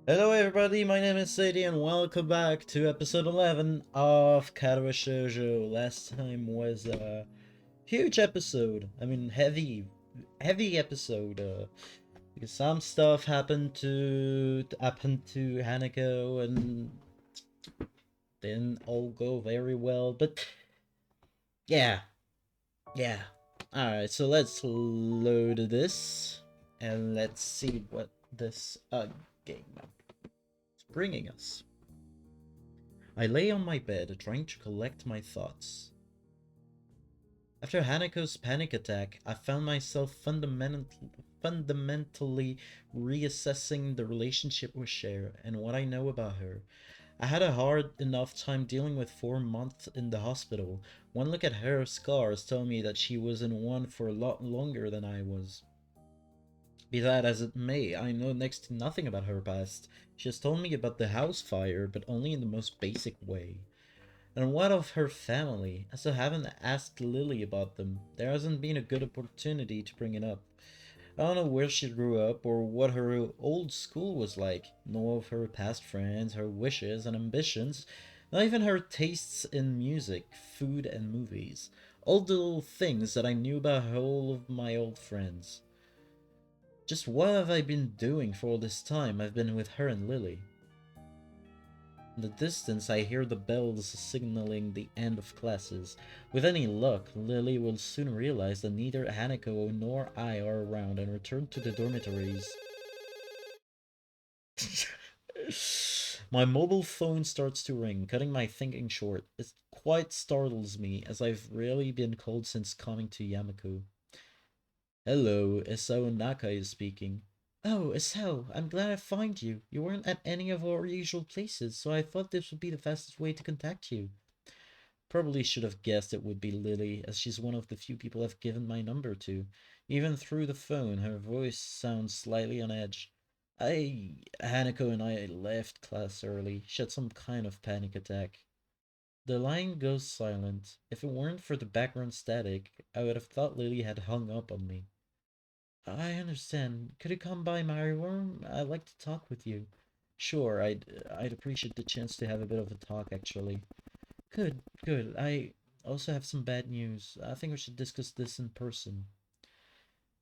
Hello everybody, my name is Sadie and welcome back to episode 11 of Katawa Shoujo. Last time was a huge episode. I mean heavy episode. Because some stuff happened to Hanako and didn't all go very well. But yeah, yeah. Alright, so let's load this and let's see what this game is bringing us. I lay on my bed, trying to collect my thoughts. After Hanako's panic attack, I found myself fundamentally reassessing the relationship we share and what I know about her. I had a hard enough time dealing with 4 months in the hospital. One look at her scars told me that she was in one for a lot longer than I was. Be that as it may, I know next to nothing about her past. She has told me about the house fire, but only in the most basic way. And what of her family? I still haven't asked Lilly about them. There hasn't been a good opportunity to bring it up. I don't know where she grew up or what her old school was like. Know of her past friends, her wishes and ambitions, not even her tastes in music, food and movies. All the little things that I knew about all of my old friends. Just what have I been doing for all this time I've been with her and Lilly? In the distance, I hear the bells signaling the end of classes. With any luck, Lily will soon realize that neither Hanako nor I are around and return to the dormitories. My mobile phone starts to ring, cutting my thinking short. It quite startles me, as I've rarely been called since coming to Yamako. Hello, Isao Naka is speaking. Oh, Isao, I'm glad I found you. You weren't at any of our usual places, so I thought this would be the fastest way to contact you. Probably should have guessed it would be Lily, as she's one of the few people I've given my number to. Even through the phone, her voice sounds slightly on edge. Hanako and I left class early. She had some kind of panic attack. The line goes silent. If it weren't for the background static, I would have thought Lily had hung up on me. I understand. Could you come by my room? I'd like to talk with you. Sure, I'd appreciate the chance to have a bit of a talk, actually. Good, good. I also have some bad news. I think we should discuss this in person.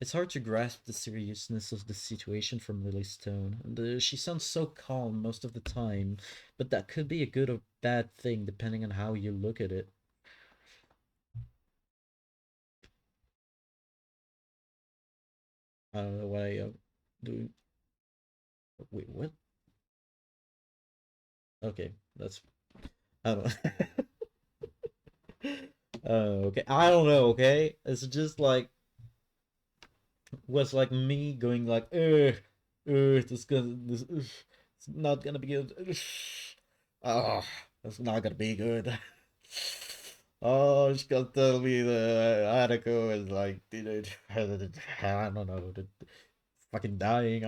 It's hard to grasp the seriousness of the situation from Lily's tone. She sounds so calm most of the time, but that could be a good or bad thing depending on how you look at it. I don't know what I do. Wait, what? Okay, that's I don't. Okay, I don't know. Okay, it's just like was like me going like, it's not gonna be good. Oh, it's not gonna be good. Oh, she's gonna tell me the article is like, I don't know, fucking dying.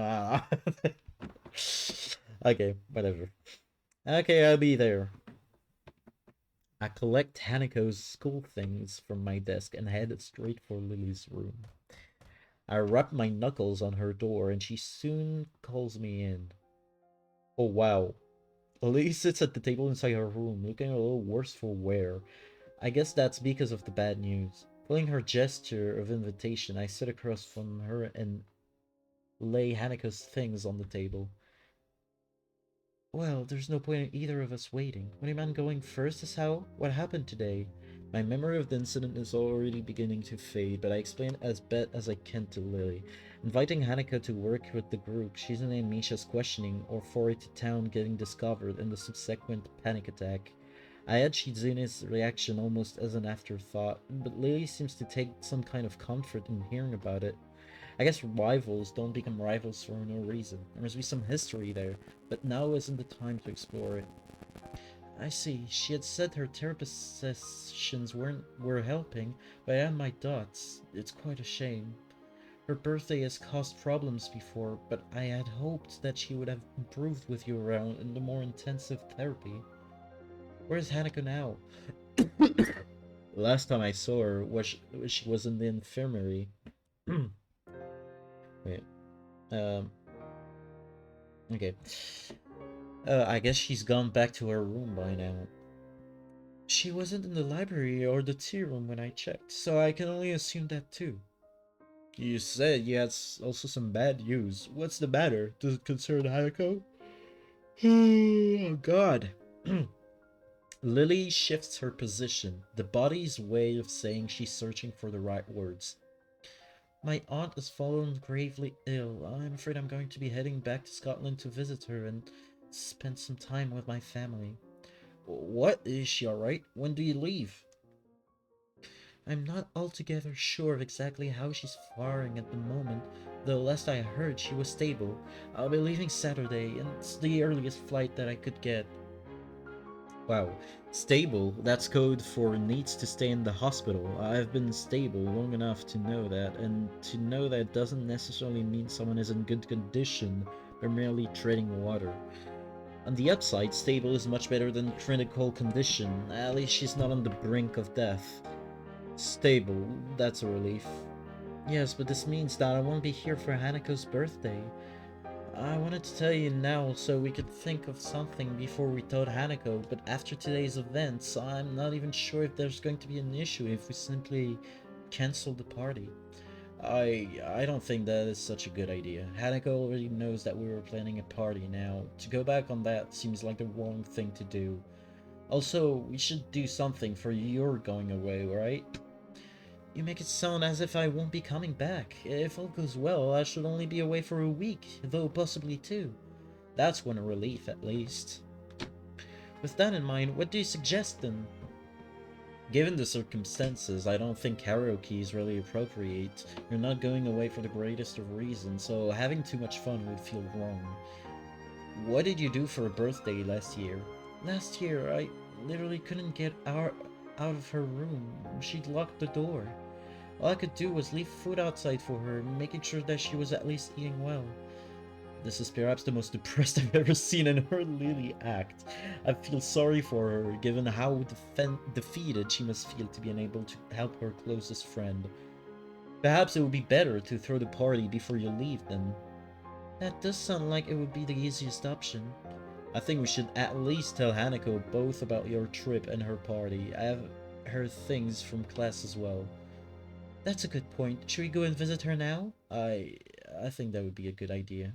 Okay, whatever. Okay, I'll be there. I collect Hanako's school things from my desk and head straight for Lily's room. I rub my knuckles on her door and she soon calls me in. Oh wow. Lily sits at the table inside her room, looking a little worse for wear. I guess that's because of the bad news. Following her gesture of invitation, I sit across from her and lay Hanako's things on the table. Well, there's no point in either of us waiting. Would you mind going first, is how? What happened today? My memory of the incident is already beginning to fade, but I explain as best as I can to Lily. Inviting Hanako to work with the group, Shizune and Misha's questioning, or for it to town getting discovered, and the subsequent panic attack. I had Shizune's reaction almost as an afterthought, but Lily seems to take some kind of comfort in hearing about it. I guess rivals don't become rivals for no reason. There must be some history there, but now isn't the time to explore it. I see. She had said her therapist sessions were helping, but I had my doubts. It's quite a shame. Her birthday has caused problems before, but I had hoped that she would have improved with you around in the more intensive therapy. Where's Hanako now? Last time I saw her she was in the infirmary. Wait. Um Okay. I guess she's gone back to her room by now. She wasn't in the library or the tea room when I checked, so I can only assume that too. You said you had also some bad news. What's the matter? Does it concern Hanako? Oh god. Lilly shifts her position, the body's way of saying she's searching for the right words. My aunt has fallen gravely ill. I'm afraid I'm going to be heading back to Scotland to visit her and spend some time with my family. What? Is she alright? When do you leave? I'm not altogether sure of exactly how she's faring at the moment, though last I heard she was stable. I'll be leaving Saturday, and it's the earliest flight that I could get. Wow. Stable? That's code for needs to stay in the hospital. I've been stable long enough to know that, and to know that doesn't necessarily mean someone is in good condition, but merely treading water. On the upside, stable is much better than critical condition. At least she's not on the brink of death. Stable, that's a relief. Yes, but this means that I won't be here for Hanako's birthday. I wanted to tell you now so we could think of something before we told Hanako, but after today's events, I'm not even sure if there's going to be an issue if we simply cancel the party. I don't think that is such a good idea. Hanako already knows that we were planning a party now. To go back on that seems like the wrong thing to do. Also, we should do something for your going away, right? You make it sound as if I won't be coming back. If all goes well, I should only be away for a week, though possibly two. That's one relief, at least. With that in mind, what do you suggest then? Given the circumstances, I don't think karaoke is really appropriate. You're not going away for the greatest of reasons, so having too much fun would feel wrong. What did you do for a birthday last year? Last year, I literally couldn't get out of her room. She'd locked the door. All I could do was leave food outside for her, making sure that she was at least eating well. This is perhaps the most depressed I've ever seen in her Lilly act. I feel sorry for her, given how defeated she must feel to be unable to help her closest friend. Perhaps it would be better to throw the party before you leave then. That does sound like it would be the easiest option. I think we should at least tell Hanako both about your trip and her party. I have her things from class as well. That's a good point. Should we go and visit her now? I think that would be a good idea.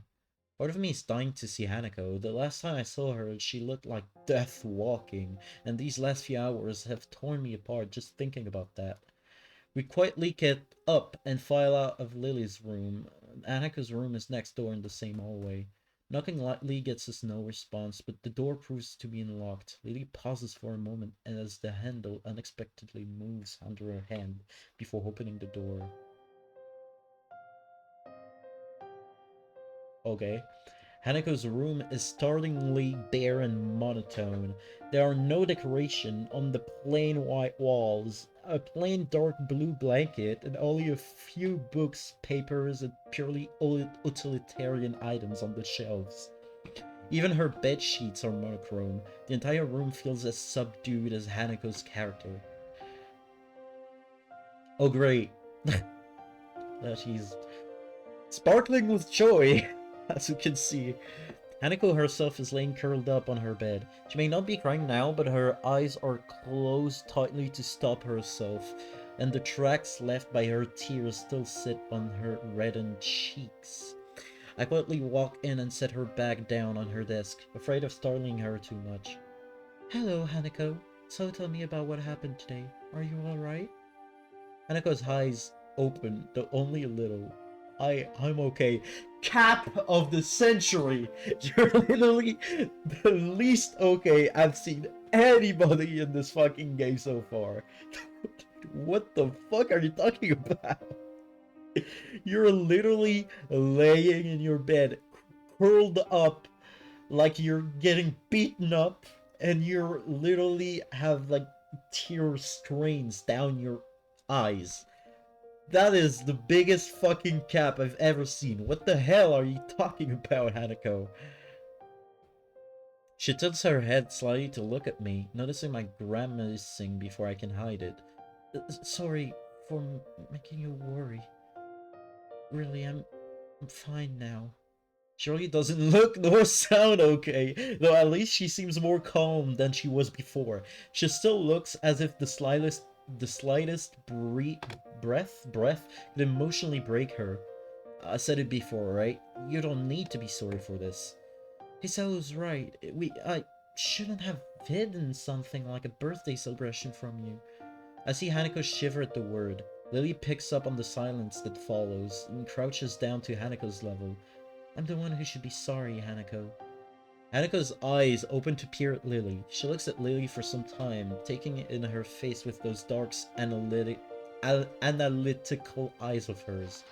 Part of me is dying to see Hanako. The last time I saw her, she looked like death walking, and these last few hours have torn me apart just thinking about that. We quietly get up and file out of Lily's room. Hanako's room is next door in the same hallway. Knocking lightly gets us no response, but the door proves to be unlocked. Lily pauses for a moment as the handle unexpectedly moves under her hand before opening the door. Okay. Hanako's room is startlingly bare and monotone. There are no decoration on the plain white walls, a plain dark blue blanket, and only a few books, papers, and purely utilitarian items on the shelves. Even her bed sheets are monochrome. The entire room feels as subdued as Hanako's character. Oh great. She's sparkling with joy, as you can see. Hanako herself is laying curled up on her bed. She may not be crying now, but her eyes are closed tightly to stop herself, and the tracks left by her tears still sit on her reddened cheeks. I quietly walk in and set her back down on her desk, afraid of startling her too much. Hello, Hanako. So tell me about what happened today. Are you alright? Hanako's eyes open, though only a little. I'm okay. Cap of the century! You're literally the least okay I've seen anybody in this fucking game so far. What the fuck are you talking about? You're literally laying in your bed, curled up, like you're getting beaten up, and you're literally have like tear strains down your eyes. That is the biggest fucking cap I've ever seen. What the hell are you talking about, Hanako? She tilts her head slightly to look at me, noticing my grimacing before I can hide it. Sorry for making you worry. Really, I'm fine now. Surely doesn't look nor sound okay, though at least she seems more calm than she was before. She still looks as if the slightest breath could emotionally break her. I said it before, right? You don't need to be sorry for this. Hisao's right. I shouldn't have hidden something like a birthday celebration from you. I see Hanako shiver at the word. Lily picks up on the silence that follows and crouches down to Hanako's level. I'm the one who should be sorry, Hanako. Hanako's eyes open to peer at Lily. She looks at Lily for some time, taking it in her face with those dark, analytical eyes of hers.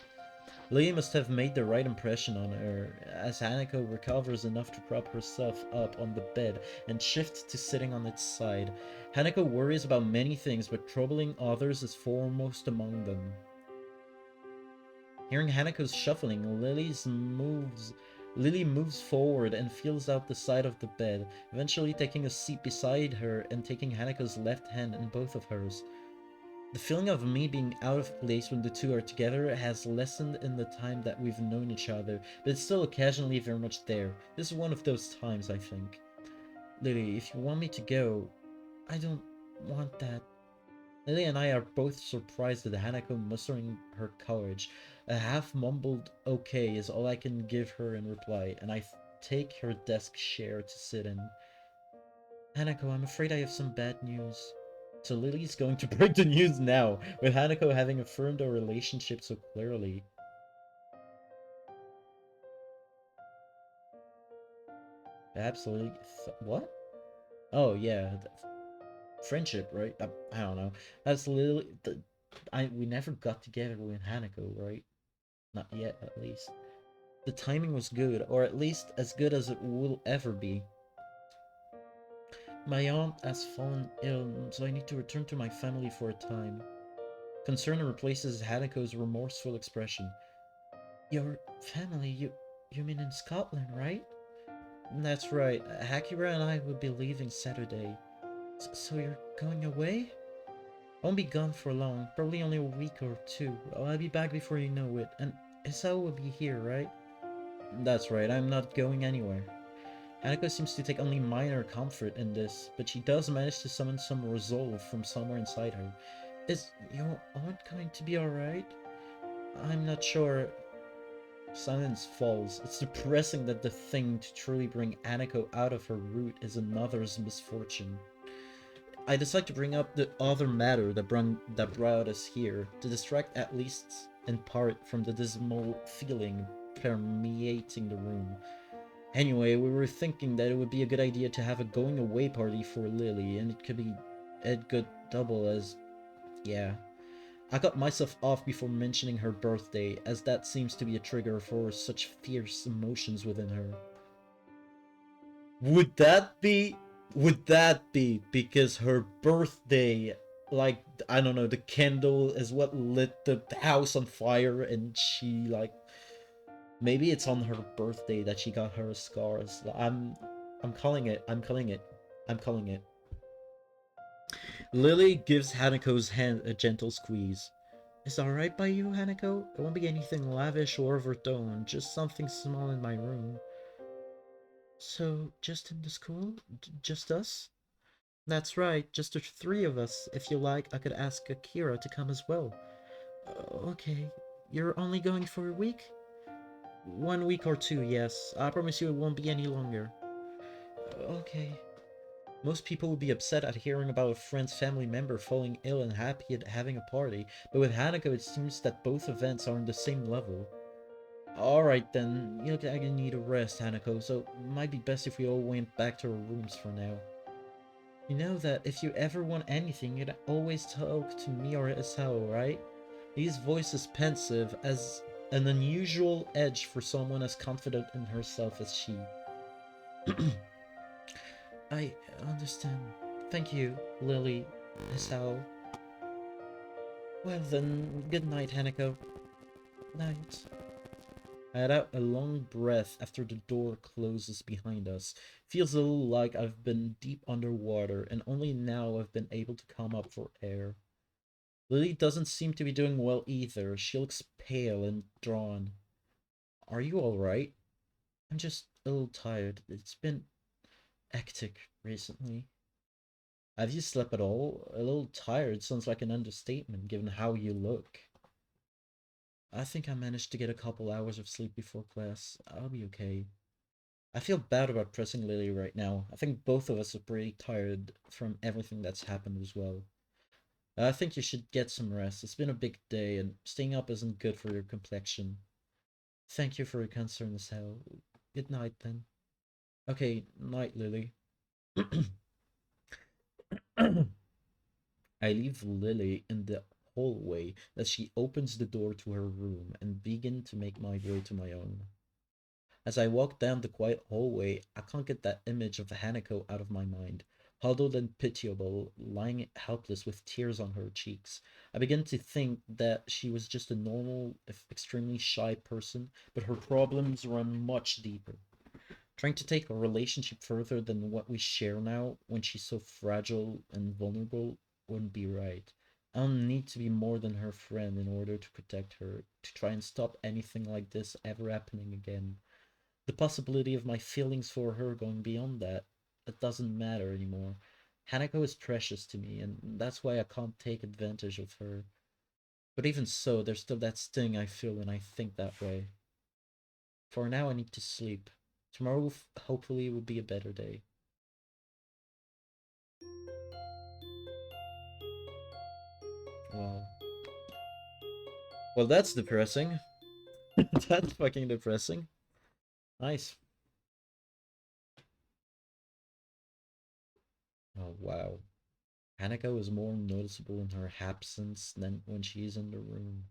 Lily must have made the right impression on her, as Hanako recovers enough to prop herself up on the bed and shift to sitting on its side. Hanako worries about many things, but troubling others is foremost among them. Hearing Hanako's shuffling, Lily moves forward and feels out the side of the bed, eventually taking a seat beside her and taking Hanako's left hand in both of hers. The feeling of me being out of place when the two are together has lessened in the time that we've known each other, but it's still occasionally very much there. This is one of those times, I think. Lily, if you want me to go, I don't want that. Lily and I are both surprised at Hanako mustering her courage. A half-mumbled okay is all I can give her in reply, and I take her desk chair to sit in. Hanako, I'm afraid I have some bad news. So Lily's going to break the news now, with Hanako having affirmed our relationship so clearly. Absolutely. What? Oh, yeah. Friendship, right? I don't know. That's Lily. We never got together with Hanako, right? Not yet, at least. The timing was good, or at least as good as it will ever be. My aunt has fallen ill, so I need to return to my family for a time. Concern replaces Hanako's remorseful expression. Your family, you mean in Scotland, right? That's right. Akira and I will be leaving Saturday. So you're going away? I won't be gone for long, probably only a week or two. I'll be back before you know it, and Isao will be here, right? That's right, I'm not going anywhere. Hanako seems to take only minor comfort in this, but she does manage to summon some resolve from somewhere inside her. Is your aunt going to be alright? I'm not sure. Silence falls. It's depressing that the thing to truly bring Hanako out of her root is another's misfortune. I decide to bring up the other matter that brought us here, to distract at least in part from the dismal feeling permeating the room. Anyway, we were thinking that it would be a good idea to have a going away party for Lily, and it could double as, yeah. I got myself off before mentioning her birthday, as that seems to be a trigger for such fierce emotions within her. Would that be because her birthday, like, I don't know, the candle is what lit the house on fire, and she, like, maybe it's on her birthday that she got her scars. I'm calling it. I'm calling it. I'm calling it. Lily gives Hanako's hand a gentle squeeze. Is that alright by you, Hanako? It won't be anything lavish or overdone, just something small in my room. So, just in the school? Just us? That's right, just the three of us. If you like, I could ask Akira to come as well. Okay, you're only going for a week? 1 week or two, yes. I promise you it won't be any longer. Okay. Most people would be upset at hearing about a friend's family member falling ill and happy at having a party, but with Hanako it seems that both events are on the same level. Alright then, you look like you need a rest, Hanako, so it might be best if we all went back to our rooms for now. You know that if you ever want anything, you'd always talk to me or Isao, right? His voice is pensive, as an unusual edge for someone as confident in herself as she. I understand. Thank you, Lily, Isao. Well then, good night, Hanako. Night. I let out a long breath after the door closes behind us. Feels a little like I've been deep underwater, and only now I've been able to come up for air. Lily doesn't seem to be doing well either. She looks pale and drawn. Are you alright? I'm just a little tired. It's been hectic recently. Have you slept at all? A little tired sounds like an understatement given how you look. I think I managed to get a couple hours of sleep before class. I'll be okay. I feel bad about pressing Lily right now. I think both of us are pretty tired from everything that's happened as well. I think you should get some rest. It's been a big day, and staying up isn't good for your complexion. Thank you for your concern as hell. Good night, then. Okay, night, Lily. I leave Lily in the hallway as she opens the door to her room and begin to make my way to my own. As I walk down the quiet hallway, I can't get that image of Hanako out of my mind, huddled and pitiable, lying helpless with tears on her cheeks. I begin to think that she was just a normal, if extremely shy person, but her problems run much deeper. Trying to take a relationship further than what we share now, when she's so fragile and vulnerable, wouldn't be right. I don't need to be more than her friend in order to protect her, to try and stop anything like this ever happening again. The possibility of my feelings for her going beyond that, it doesn't matter anymore. Hanako is precious to me, and that's why I can't take advantage of her. But even so, there's still that sting I feel when I think that way. For now, I need to sleep. Tomorrow, hopefully, will be a better day. Well, well, that's depressing. That's fucking depressing. Nice. Oh, wow. Hanako is more noticeable in her absence than when she is in the room.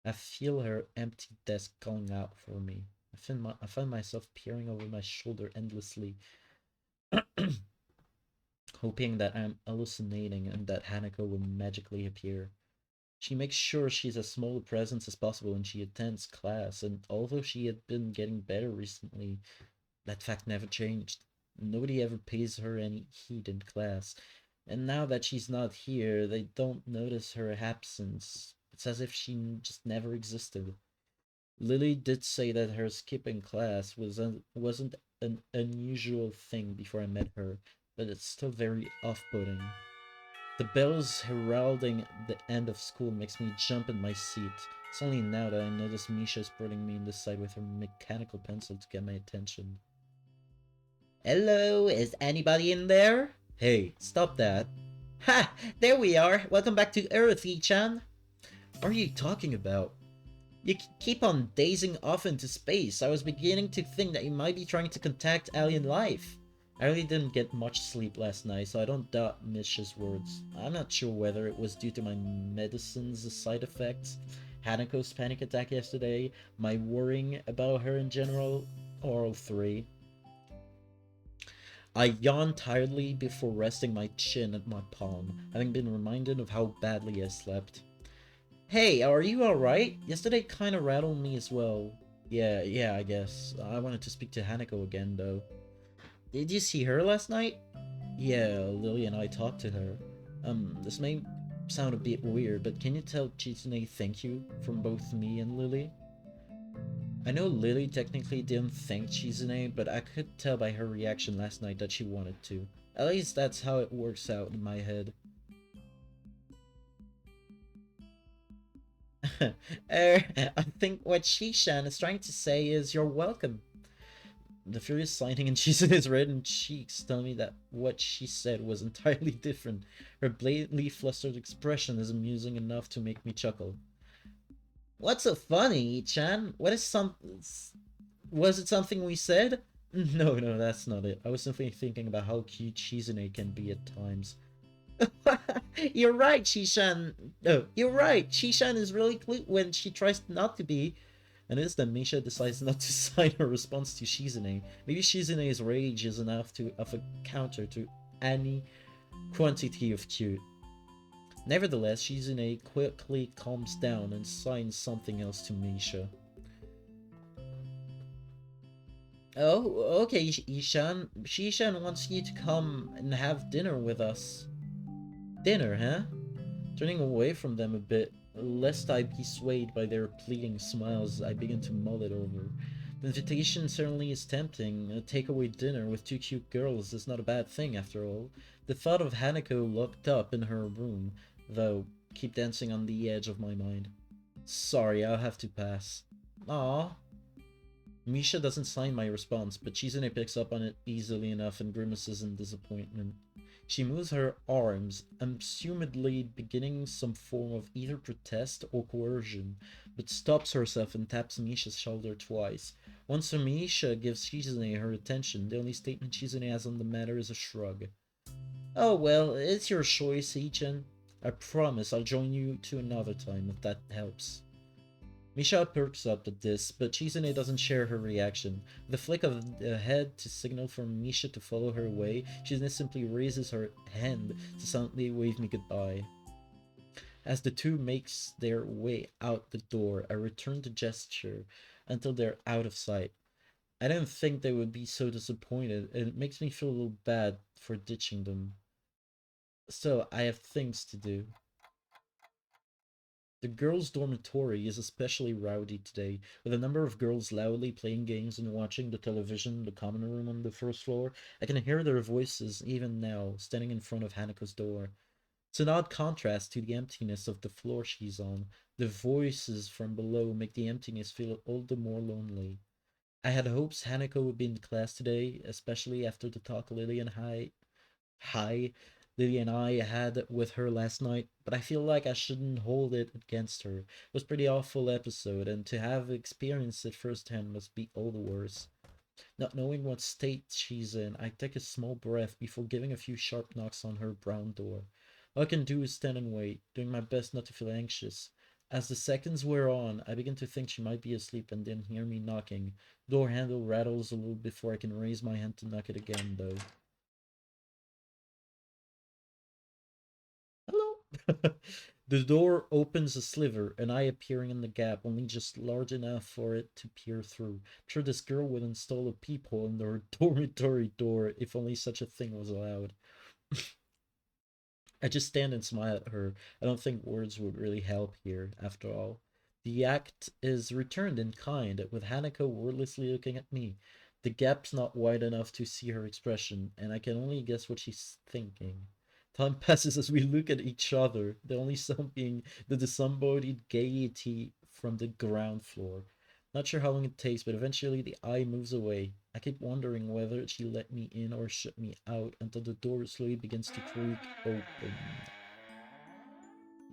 I feel her empty desk calling out for me. I find myself peering over my shoulder endlessly, hoping that I'm hallucinating and that Hanako will magically appear. She makes sure she's as small a presence as possible when she attends class, and although she had been getting better recently, that fact never changed. Nobody ever pays her any heed in class, and now that she's not here, they don't notice her absence. It's as if she just never existed. Lily did say that her skipping class wasn't an unusual thing before I met her, but it's still very off-putting. The bells heralding the end of school makes me jump in my seat. It's only now that I notice Misha is putting me in the side with her mechanical pencil to get my attention. Hello, is anybody in there? Hey, stop that. Ha! There we are! Welcome back to Earth, E-chan! What are you talking about? You keep on dazing off into space. I was beginning to think that you might be trying to contact alien life. I really didn't get much sleep last night, so I don't doubt Mish's words. I'm not sure whether it was due to my medicine's side effects, Hanako's panic attack yesterday, my worrying about her in general, or all three. I yawned tiredly before resting my chin at my palm, having been reminded of how badly I slept. Hey, are you alright? Yesterday kinda rattled me as well. Yeah, I guess. I wanted to speak to Hanako again, though. Did you see her last night? Yeah, Lily and I talked to her. This may sound a bit weird, but can you tell Chitsune thank you from both me and Lily? I know Lily technically didn't thank Chizune, but I could tell by her reaction last night that she wanted to. At least that's how it works out in my head. I think what Shishan is trying to say is you're welcome. The furious signing in Chizune's reddened cheeks tell me that what she said was entirely different. Her blatantly flustered expression is amusing enough to make me chuckle. What's so funny, Chan? Was it something we said? No, that's not it. I was simply thinking about how cute Chizune can be at times. You're right, Shishan. No, you're right. Shishan is really cute when she tries not to be. And it is that Misha decides not to sign her response to Shizune. Maybe Shizune's rage is enough of a counter to any quantity of cute. Nevertheless, Shizune quickly calms down and signs something else to Misha. Oh, okay, Ishan. Shishan wants you to come and have dinner with us. Dinner, huh? Turning away from them a bit, lest I be swayed by their pleading smiles, I begin to mull it over. The invitation certainly is tempting. A takeaway dinner with two cute girls is not a bad thing, after all. The thought of Hanako locked up in her room, though, keep dancing on the edge of my mind. Sorry, I'll have to pass. Aww. Misha doesn't sign my response, but Chizune picks up on it easily enough and grimaces in disappointment. She moves her arms, assumedly beginning some form of either protest or coercion, but stops herself and taps Misha's shoulder twice. Once Misha gives Chizune her attention, the only statement Chizune has on the matter is a shrug. Oh well, it's your choice, Ichan. I promise I'll join you to another time if that helps. Misha perks up at this, but Chizune doesn't share her reaction. With a flick of the head to signal for Misha to follow her away, Chizune simply raises her hand to silently wave me goodbye. As the two makes their way out the door, I return the gesture until they're out of sight. I didn't think they would be so disappointed, and it makes me feel a little bad for ditching them. Still, I have things to do. The girls' dormitory is especially rowdy today, with a number of girls loudly playing games and watching the television in the common room on the first floor. I can hear their voices even now, standing in front of Hanako's door. It's an odd contrast to the emptiness of the floor she's on. The voices from below make the emptiness feel all the more lonely. I had hopes Hanako would be in class today, especially after the talk Lily and I had with her last night, but I feel like I shouldn't hold it against her. It was a pretty awful episode, and to have experienced it firsthand must be all the worse. Not knowing what state she's in, I take a small breath before giving a few sharp knocks on her brown door. All I can do is stand and wait, doing my best not to feel anxious. As the seconds wear on, I begin to think she might be asleep and didn't hear me knocking. Door handle rattles a little before I can raise my hand to knock it again, though. Hello? The door opens a sliver, and I appearing in the gap, only just large enough for it to peer through. I'm sure this girl would install a peephole in her dormitory door if only such a thing was allowed. I just stand and smile at her. I don't think words would really help here, after all. The act is returned in kind, with Hanako wordlessly looking at me. The gap's not wide enough to see her expression, and I can only guess what she's thinking. Time passes as we look at each other, the only sound being the disembodied gaiety from the ground floor. Not sure how long it takes, but eventually the eye moves away. I keep wondering whether she let me in or shut me out until the door slowly begins to creak open.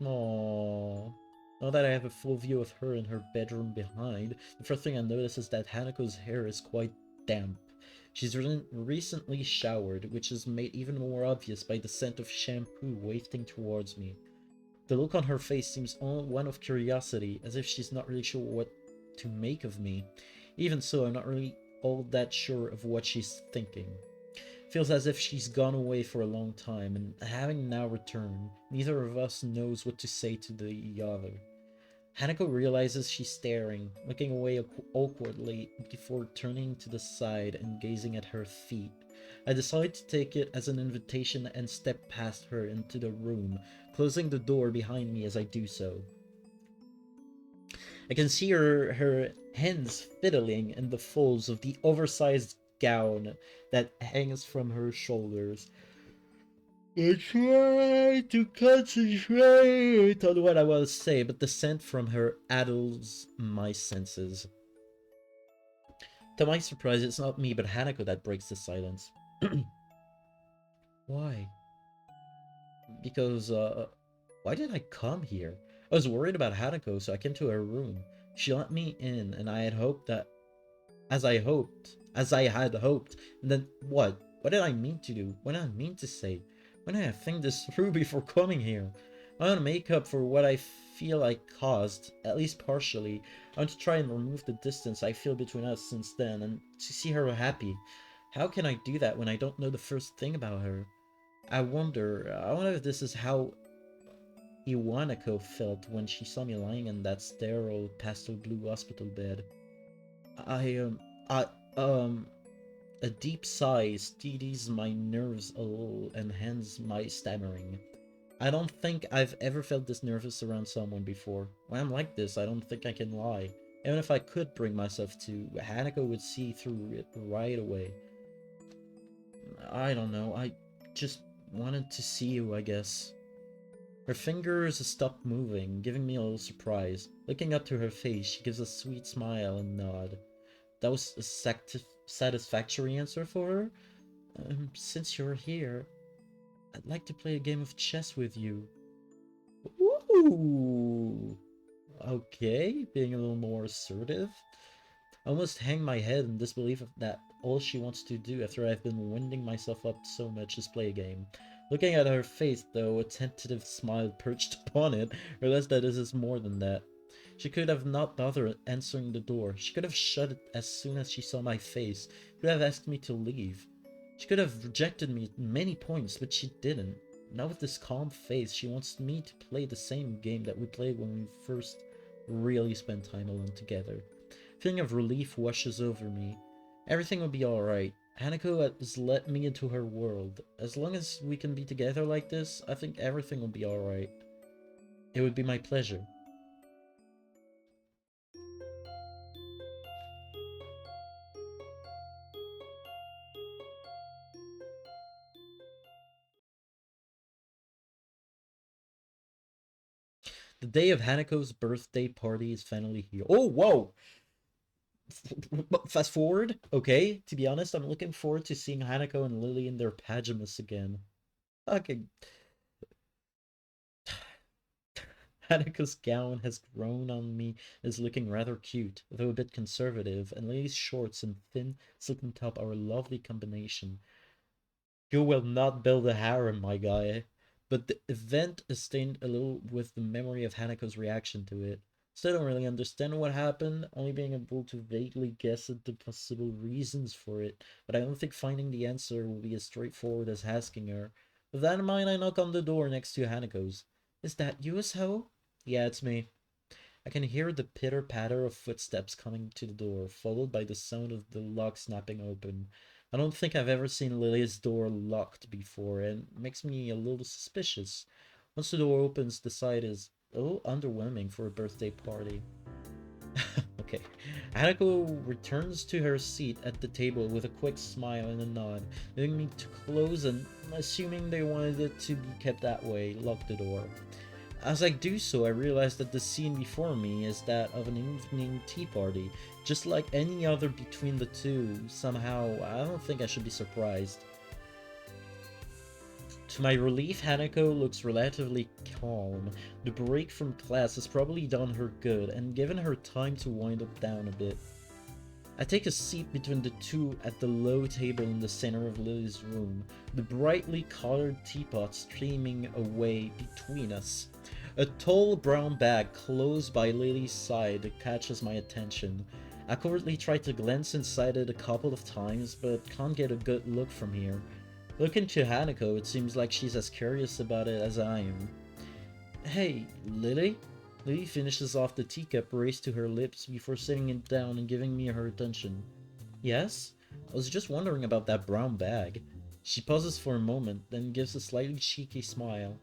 Aww. Now that I have a full view of her in her bedroom behind, the first thing I notice is that Hanako's hair is quite damp. She's recently showered, which is made even more obvious by the scent of shampoo wafting towards me. The look on her face seems one of curiosity, as if she's not really sure what to make of me. Even so, I'm not really all that sure of what she's thinking. Feels as if she's gone away for a long time, and having now returned, neither of us knows what to say to the other. Hanako realizes she's staring, looking away awkwardly before turning to the side and gazing at her feet. I decide to take it as an invitation and step past her into the room, closing the door behind me as I do so. I can see her hands fiddling in the folds of the oversized gown that hangs from her shoulders. I try to concentrate on what I want to say, but the scent from her addles my senses. To my surprise, it's not me, but Hanako that breaks the silence. Why? Because, why did I come here? I was worried about Hanako, so I came to her room. She let me in, and I had hoped that, as I had hoped, and then what? What did I mean to do? What did I mean to say? When did I think this through before coming here? I want to make up for what I feel I caused, at least partially. I want to try and remove the distance I feel between us since then, and to see her happy. How can I do that when I don't know the first thing about her? I wonder if this is how Iwanako felt when she saw me lying in that sterile pastel blue hospital bed. I, um, I, um, a deep sigh steadies my nerves a little and ends my stammering. I don't think I've ever felt this nervous around someone before. When I'm like this, I don't think I can lie. Even if I could bring myself to, Hanako would see through it right away. I don't know, I just wanted to see you, I guess. Her fingers stopped moving, giving me a little surprise. Looking up to her face, she gives a sweet smile and nod. That was a satisfactory answer for her? Since you're here, I'd like to play a game of chess with you. Ooh! Okay, being a little more assertive. I almost hang my head in disbelief of that all she wants to do after I've been winding myself up so much is play a game. Looking at her face, though, a tentative smile perched upon it, realized that this is more than that. She could have not bothered answering the door. She could have shut it as soon as she saw my face. She could have asked me to leave. She could have rejected me at many points, but she didn't. Now with this calm face, she wants me to play the same game that we played when we first really spent time alone together. A feeling of relief washes over me. Everything will be alright. Hanako has let me into her world. As long as we can be together like this, I think everything will be alright. It would be my pleasure. The day of Hanako's birthday party is finally here. Oh, whoa! Fast forward. Okay, to be honest, I'm looking forward to seeing Hanako and Lilly in their pajamas again. Okay. Hanako's gown has grown on me, is looking rather cute, though a bit conservative, and Lily's shorts and thin silken top are a lovely combination. You will not build a harem, my guy. But the event is stained a little with the memory of Hanako's reaction to it. Still don't really understand what happened, only being able to vaguely guess at the possible reasons for it, but I don't think finding the answer will be as straightforward as asking her. With that in mind, I knock on the door next to Hanako's. Is that you, Asho? Yeah, it's me. I can hear the pitter-patter of footsteps coming to the door, followed by the sound of the lock snapping open. I don't think I've ever seen Lily's door locked before, and it makes me a little suspicious. Once the door opens, the sight is a little underwhelming for a birthday party. Okay. Hanako returns to her seat at the table with a quick smile and a nod, leaving me to close and, assuming they wanted it to be kept that way, lock the door. As I do so, I realize that the scene before me is that of an evening tea party, just like any other between the two. Somehow, I don't think I should be surprised. To my relief, Hanako looks relatively calm. The break from class has probably done her good and given her time to wind up down a bit. I take a seat between the two at the low table in the center of Lily's room, the brightly colored teapot streaming away between us. A tall brown bag close by Lily's side catches my attention. I covertly try to glance inside it a couple of times, but can't get a good look from here. Looking to Hanako, it seems like she's as curious about it as I am. Hey, Lilly? Lily finishes off the teacup raised to her lips before sitting it down and giving me her attention. Yes? I was just wondering about that brown bag. She pauses for a moment, then gives a slightly cheeky smile.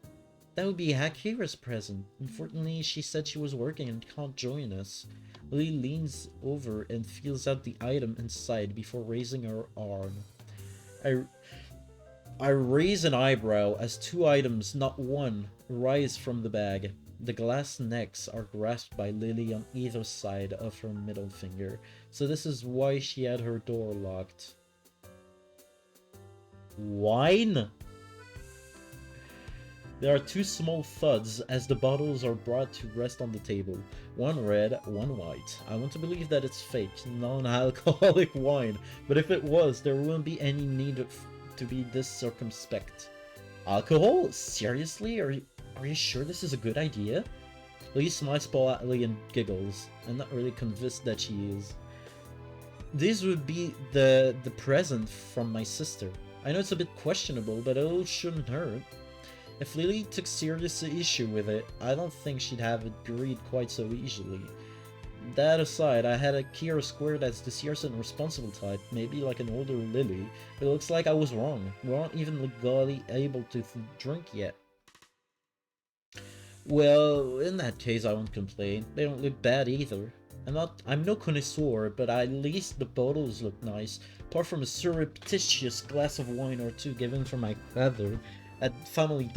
That would be Akira's present. Unfortunately, she said she was working and can't join us. Lily leans over and feels out the item inside before raising her arm. I raise an eyebrow as two items, not one, rise from the bag. The glass necks are grasped by Lily on either side of her middle finger, so this is why she had her door locked. Wine? There are two small thuds as the bottles are brought to rest on the table. One red, one white. I want to believe that it's fake, non-alcoholic wine, but if it was, there wouldn't be any need to be this circumspect. Alcohol? Seriously? Are you sure this is a good idea? Lee smiles politely and giggles. I'm not really convinced that she is. This would be the present from my sister. I know it's a bit questionable, but it shouldn't hurt. If Lily took serious issue with it, I don't think she'd have agreed quite so easily. That aside, I had Akira squared as the serious and responsible type, maybe like an older Lily, but it looks like I was wrong. We aren't even legally able to drink yet. Well, in that case I won't complain. They don't look bad either. I'm no connoisseur, but at least the bottles look nice. Apart from a surreptitious glass of wine or two given for my father at family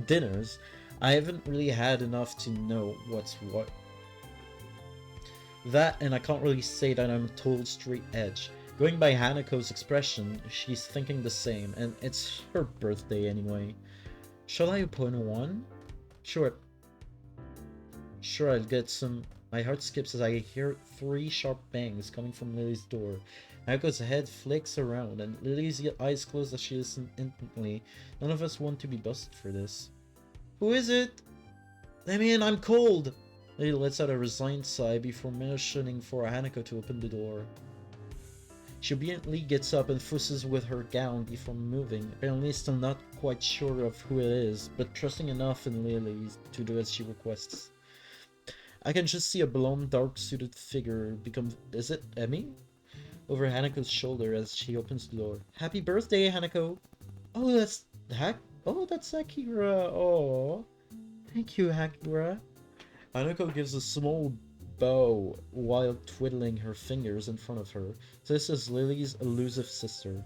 dinners, I haven't really had enough to know what's what. That, and I can't really say that I'm a total straight edge. Going by Hanako's expression, she's thinking the same, and it's her birthday anyway. Shall I open one? Sure. Sure, I'll get some. My heart skips as I hear 3 sharp bangs coming from Lily's door. Hako's head flicks around, and Lily's eyes close as she listens intently. None of us want to be busted for this. Who is it? Let me in, I'm cold! Lily lets out a resigned sigh before motioning for Hanako to open the door. She obediently gets up and fusses with her gown before moving, apparently still not quite sure of who it is, but trusting enough in Lily to do as she requests. I can just see a blonde, dark-suited figure become... Is it Emmy? Over Hanako's shoulder as she opens the door. Happy birthday, Hanako! Oh, that's... that's Akira! Oh, thank you, Akira. Hanako gives a small bow while twiddling her fingers in front of her. This is Lily's elusive sister.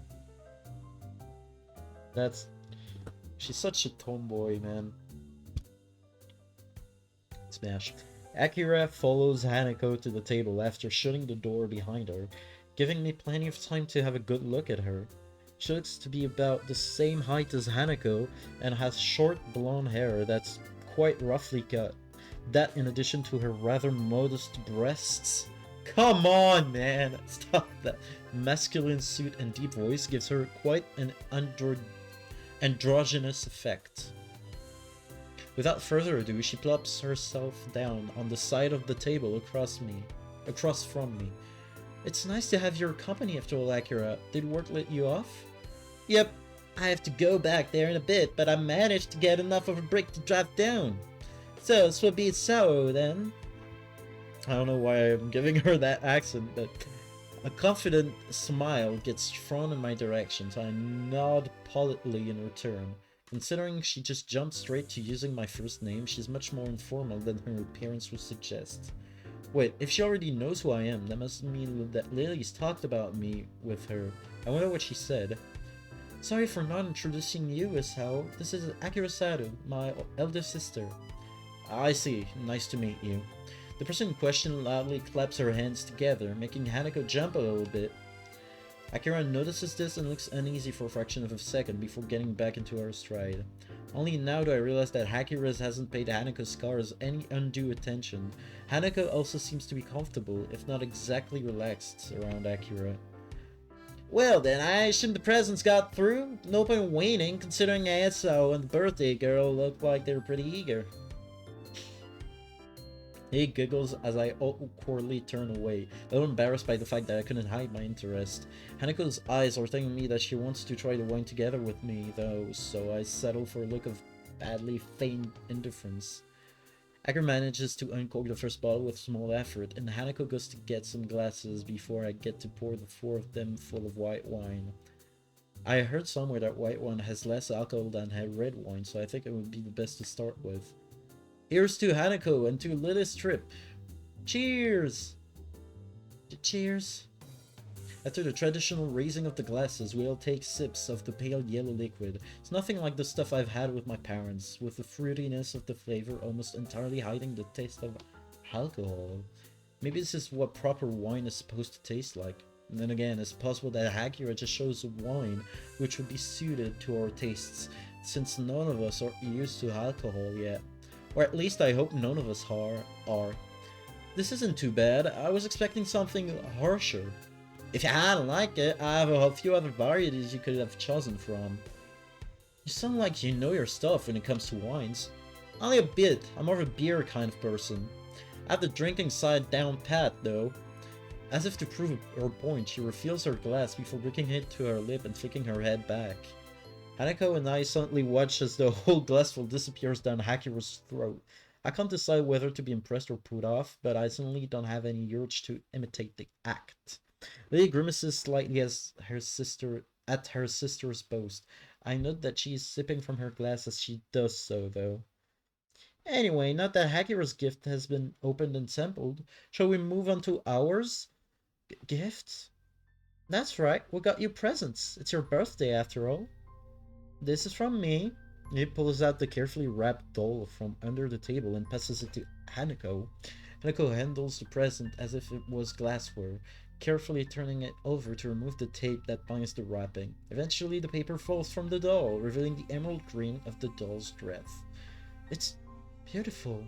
She's such a tomboy, man. Smash. Akira follows Hanako to the table after shutting the door behind her, giving me plenty of time to have a good look at her. She looks to be about the same height as Hanako and has short blonde hair that's quite roughly cut. That, in addition to her rather modest breasts. Come on, man! Stop that. Masculine suit and deep voice gives her quite an androgynous effect. Without further ado, she plops herself down on the side of the table across from me. It's nice to have your company after all, Akira. Did work let you off? Yep, I have to go back there in a bit, but I managed to get enough of a break to drive down. So, this will be so then. I don't know why I'm giving her that accent, but a confident smile gets thrown in my direction, so I nod politely in return. Considering she just jumped straight to using my first name, she's much more informal than her appearance would suggest. Wait, if she already knows who I am, that must mean that Lily's talked about me with her. I wonder what she said. Sorry for not introducing you, Isao. This is Akira Sado, my elder sister. I see. Nice to meet you. The person in question loudly claps her hands together, making Hanako jump a little bit. Akira notices this and looks uneasy for a fraction of a second before getting back into her stride. Only now do I realize that Akira hasn't paid Hanako's scars any undue attention. Hanako also seems to be comfortable, if not exactly relaxed, around Akira. Well then, I assume the presents got through? No point waiting, considering Isao and the birthday girl look like they were pretty eager. He giggles as I awkwardly turn away, a little embarrassed by the fact that I couldn't hide my interest. Hanako's eyes are telling me that she wants to try the wine together with me, though, so I settle for a look of badly feigned indifference. Akira manages to uncork the first bottle with small effort, and Hanako goes to get some glasses before I get to pour the 4 of them full of white wine. I heard somewhere that white wine has less alcohol than red wine, so I think it would be the best to start with. Here's to Hanako and to Lily's trip. Cheers! Cheers. After the traditional raising of the glasses, we all take sips of the pale yellow liquid. It's nothing like the stuff I've had with my parents, with the fruitiness of the flavor almost entirely hiding the taste of alcohol. Maybe this is what proper wine is supposed to taste like. And then again, it's possible that Akira just shows wine which would be suited to our tastes, since none of us are used to alcohol yet. Or at least I hope none of us are. This isn't too bad. I was expecting something harsher. If you hadn't liked it, I have a few other varieties you could have chosen from. You sound like you know your stuff when it comes to wines. Only a bit. I'm more of a beer kind of person. I have the drinking side down pat, though. As if to prove her point, she refills her glass before bringing it to her lip and flicking her head back. Hanako and I suddenly watch as the whole glassful disappears down Akira's throat. I can't decide whether to be impressed or put off, but I suddenly don't have any urge to imitate the act. Lily grimaces slightly at her sister's boast. I note that she is sipping from her glass as she does so, though. Anyway, not that Akira's gift has been opened and sampled. Shall we move on to ours? Gifts? That's right, we got you presents. It's your birthday after all. This is from me. He pulls out the carefully wrapped doll from under the table and passes it to Hanako. Hanako handles the present as if it was glassware, carefully turning it over to remove the tape that binds the wrapping. Eventually, the paper falls from the doll, revealing the emerald green of the doll's dress. It's beautiful.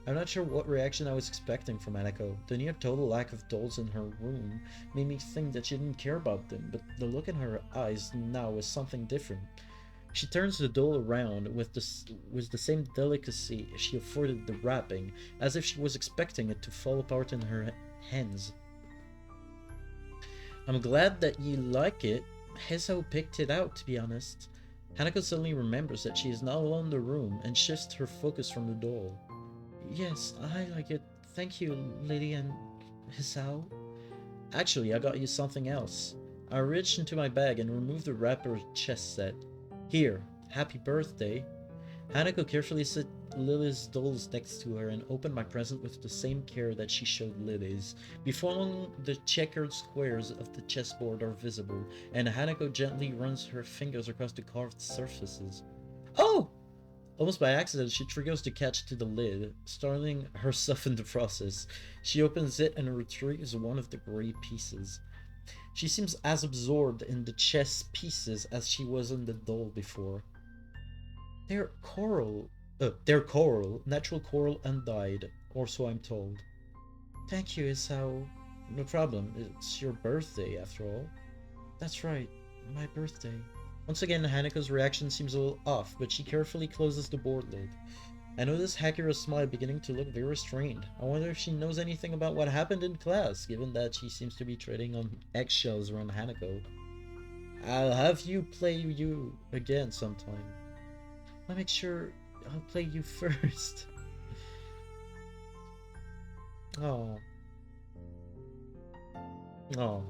I'm not sure what reaction I was expecting from Hanako. The near total lack of dolls in her room made me think that she didn't care about them, but the look in her eyes now is something different. She turns the doll around with the same delicacy she afforded the wrapping, as if she was expecting it to fall apart in her hands. I'm glad that you like it. Hezo picked it out, to be honest. Hanako suddenly remembers that she is not alone in the room and shifts her focus from the doll. Yes, I like it. Thank you, Lilly and Hisao. Actually, I got you something else. I reached into my bag and removed the wrapper chess set. Here, happy birthday. Hanako carefully set Lilly's dolls next to her and opened my present with the same care that she showed Lilly's. Before long, the checkered squares of the chessboard are visible, and Hanako gently runs her fingers across the carved surfaces. Oh! Almost by accident, she triggers the catch to the lid, startling herself in the process. She opens it and retrieves one of the gray pieces. She seems as absorbed in the chess pieces as she was in the doll before. They're coral, natural coral undyed, or so I'm told. Thank you, Isao. No problem, it's your birthday after all. That's right, my birthday. Once again, Hanako's reaction seems a little off, but she carefully closes the board lid. I notice Akira's smile beginning to look very restrained. I wonder if she knows anything about what happened in class, given that she seems to be treading on eggshells around Hanako. I'll have you play you again sometime. I'll make sure I'll play you first. Oh. Oh.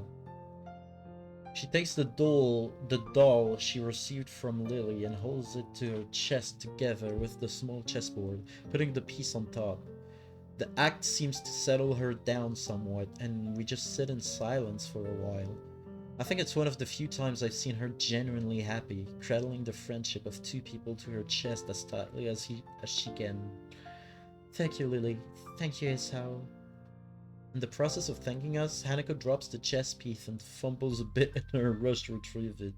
She takes the doll she received from Lilly and holds it to her chest together with the small chessboard, putting the piece on top. The act seems to settle her down somewhat, and we just sit in silence for a while. I think it's one of the few times I've seen her genuinely happy, cradling the friendship of two people to her chest as tightly as she can. Thank you, Lilly. Thank you, Isao. In the process of thanking us, Hanako drops the chess piece and fumbles a bit in her rush to retrieve it.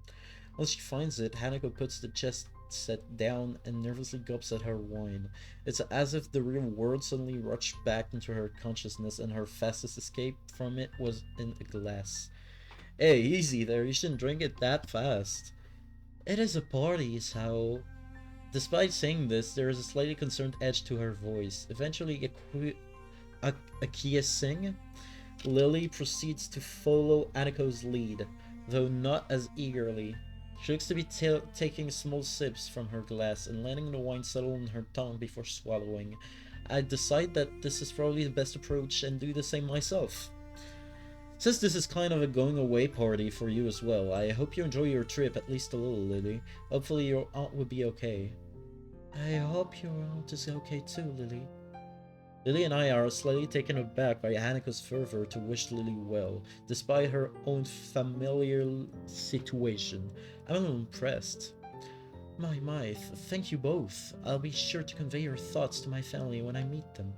Once she finds it, Hanako puts the chess set down and nervously gulps at her wine. It's as if the real world suddenly rushed back into her consciousness and her fastest escape from it was in a glass. Hey, easy there, you shouldn't drink it that fast. It is a party, so... Despite saying this, there is a slightly concerned edge to her voice. Eventually, Akira Lilly proceeds to follow Hanako's lead, though not as eagerly. She looks to be taking small sips from her glass and letting the wine settle on her tongue before swallowing. I decide that this is probably the best approach and do the same myself. Since this is kind of a going away party for you as well, I hope you enjoy your trip at least a little, Lilly. Hopefully your aunt will be okay. I hope your aunt is okay too, Lilly. Lilly and I are slightly taken aback by Hanako's fervor to wish Lilly well, despite her own familiar situation. I'm a little impressed. My, thank you both. I'll be sure to convey your thoughts to my family when I meet them.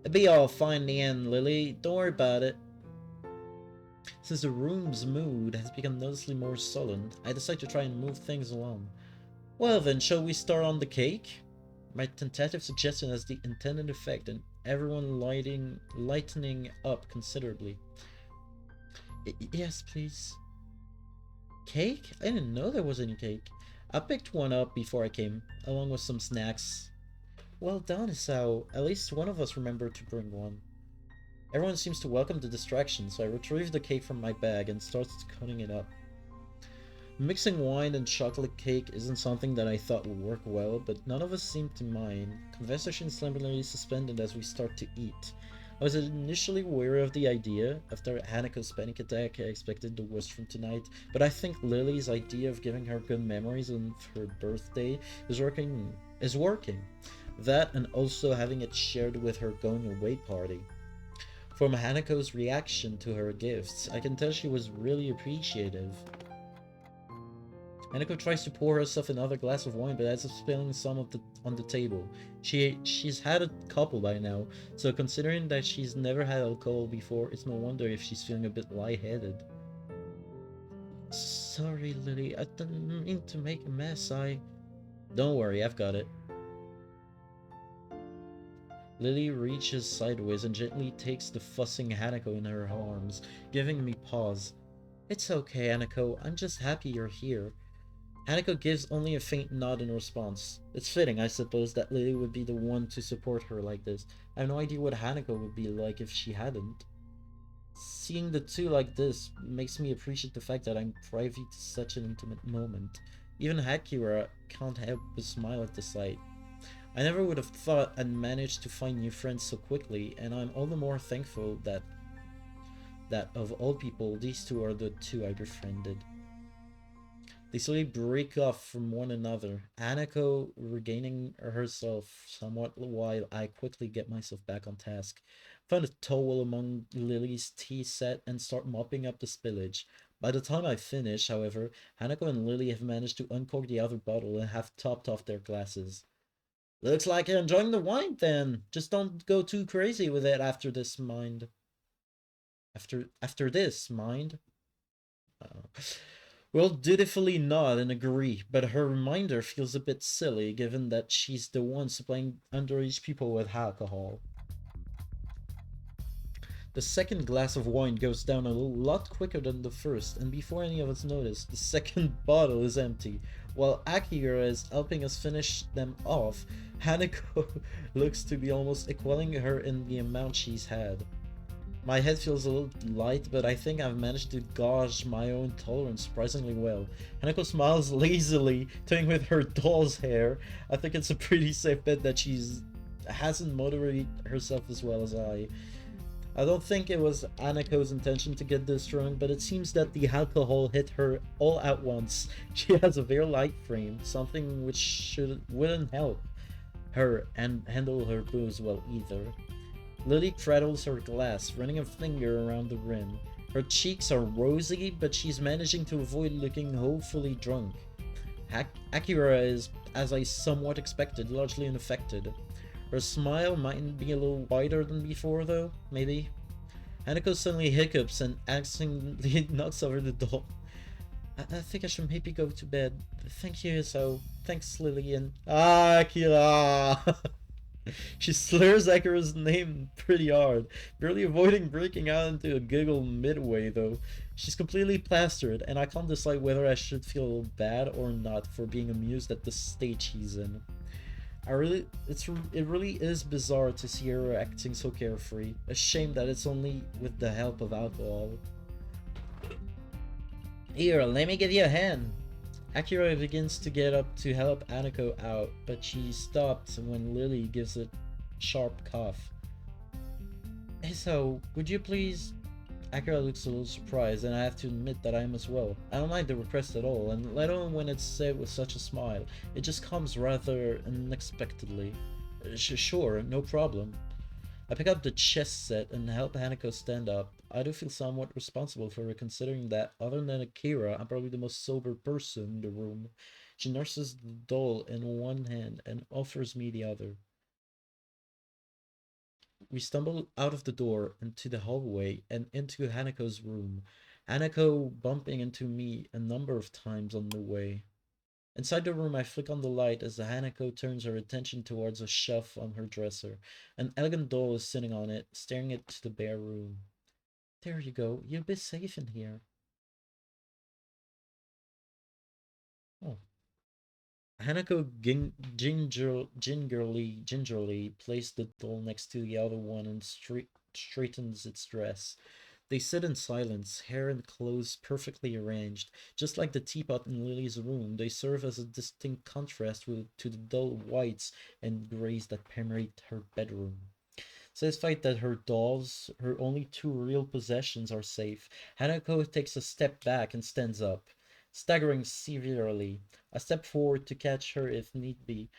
It'll be all fine in the end, Lilly. Don't worry about it. Since the room's mood has become noticeably more sullen, I decide to try and move things along. Well then, shall we start on the cake? My tentative suggestion has the intended effect, and everyone lightening up considerably. Yes, please. Cake? I didn't know there was any cake. I picked one up before I came, along with some snacks. Well done, Isao. At least one of us remembered to bring one. Everyone seems to welcome the distraction, so I retrieve the cake from my bag and start cutting it up. Mixing wine and chocolate cake isn't something that I thought would work well, but none of us seem to mind. Conversation slimly suspended as we start to eat. I was initially wary of the idea. After Hanako's panic attack, I expected the worst from tonight, but I think Lily's idea of giving her good memories on her birthday is working. That and also having it shared with her going away party. From Hanako's reaction to her gifts, I can tell she was really appreciative. Hanako tries to pour herself another glass of wine, but ends up spilling some of the on the table. She's had a couple by now, so considering that she's never had alcohol before, it's no wonder if she's feeling a bit lightheaded. Sorry, Lily, I didn't mean to make a mess. Don't worry, I've got it. Lily reaches sideways and gently takes the fussing Hanako in her arms, giving me pause. It's okay, Hanako. I'm just happy you're here. Hanako gives only a faint nod in response. It's fitting, I suppose, that Lily would be the one to support her like this. I have no idea what Hanako would be like if she hadn't. Seeing the two like this makes me appreciate the fact that I'm privy to such an intimate moment. Even Akira can't help but smile at the sight. I never would have thought I'd managed to find new friends so quickly, and I'm all the more thankful that of all people, these two are the two I befriended. They slowly break off from one another, Hanako regaining herself somewhat while I quickly get myself back on task. Found a towel among Lily's tea set and start mopping up the spillage. By the time I finish, however, Hanako and Lily have managed to uncork the other bottle and have topped off their glasses. Looks like you're enjoying the wine then. Just don't go too crazy with it after this, mind. After this, mind. We'll dutifully nod and agree, but her reminder feels a bit silly given that she's the one supplying underage people with alcohol. The second glass of wine goes down a lot quicker than the first, and before any of us notice, the second bottle is empty. While Akira is helping us finish them off, Hanako looks to be almost equaling her in the amount she's had. My head feels a little light, but I think I've managed to gauge my own tolerance surprisingly well. Hanako smiles lazily, toying with her doll's hair. I think it's a pretty safe bet that she's hasn't moderated herself as well as I. I don't think it was Hanako's intention to get this drunk, but it seems that the alcohol hit her all at once. She has a very light frame, something which wouldn't help her and handle her booze well either. Lily cradles her glass, running a finger around the rim. Her cheeks are rosy, but she's managing to avoid looking hopefully drunk. Akira is, as I somewhat expected, largely unaffected. Her smile might be a little wider than before, though, maybe. Hanako suddenly hiccups and accidentally knocks over the doll. I think I should maybe go to bed. Thank you, so thanks, Lily, and Akira! She slurs Akira's name pretty hard, barely avoiding breaking out into a giggle midway though. She's completely plastered, and I can't decide whether I should feel bad or not for being amused at the state she's in. It really is bizarre to see her acting so carefree. A shame that it's only with the help of alcohol. Here, let me give you a hand. Akira begins to get up to help Hanako out, but she stops when Lily gives a sharp cough. Hey, so, would you please? Akira looks a little surprised, and I have to admit that I am as well. I don't mind the request at all, and let alone when it's said with such a smile. It just comes rather unexpectedly. Sure, no problem. I pick up the chess set and help Hanako stand up. I do feel somewhat responsible for her, considering that, other than Akira, I'm probably the most sober person in the room. She nurses the doll in one hand and offers me the other. We stumble out of the door into the hallway and into Hanako's room, Hanako bumping into me a number of times on the way. Inside the room, I flick on the light as Hanako turns her attention towards a shelf on her dresser. An elegant doll is sitting on it, staring into the bare room. There you go. You'll be safe in here. Oh. Hanako gingerly placed the doll next to the other one and straightens its dress. They sit in silence, hair and clothes perfectly arranged. Just like the teapot in Lily's room, they serve as a distinct contrast to the dull whites and greys that permeate her bedroom. Satisfied that her dolls, her only two real possessions, are safe, Hanako takes a step back and stands up, staggering severely. I step forward to catch her if need be,